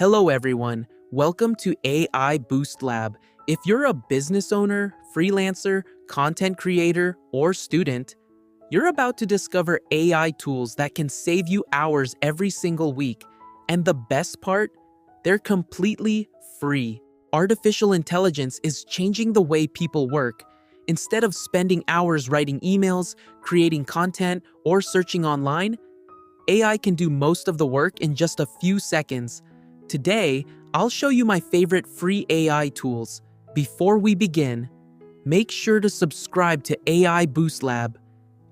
Hello everyone, welcome to AI Boost Lab. If you're a business owner, freelancer, content creator, or student, you're about to discover AI tools that can save you hours every single week. And the best part? They're completely free. Artificial intelligence is changing the way people work. Instead of spending hours writing emails, creating content, or searching online, AI can do most of the work in just a few seconds. Today, I'll show you my favorite free AI tools. Before we begin, make sure to subscribe to AI Boost Lab.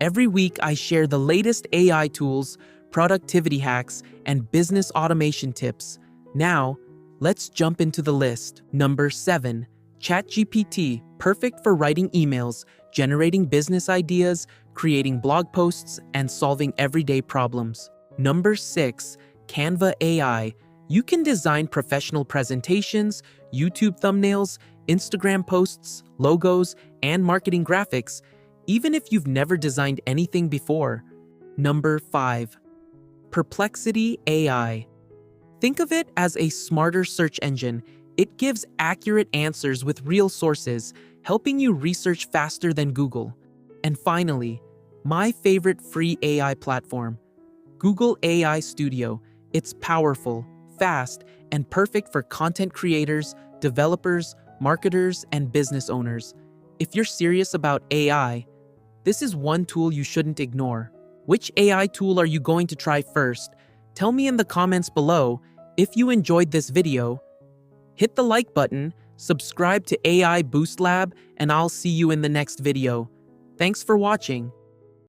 Every week, I share the latest AI tools, productivity hacks, and business automation tips. Now, let's jump into the list. Number 7. ChatGPT, perfect for writing emails, generating business ideas, creating blog posts, and solving everyday problems. Number 6. Canva AI. You can design professional presentations, YouTube thumbnails, Instagram posts, logos, and marketing graphics, even if you've never designed anything before. Number 5. Perplexity AI. Think of it as a smarter search engine. It gives accurate answers with real sources, helping you research faster than Google. And finally, my favorite free AI platform, Google AI Studio. It's powerful, fast, and perfect for content creators, developers, marketers, and business owners. If you're serious about AI, this is one tool you shouldn't ignore. Which AI tool are you going to try first? Tell me in the comments below. If you enjoyed this video, hit the like button, subscribe to AI Boost Lab, and I'll see you in the next video. Thanks for watching.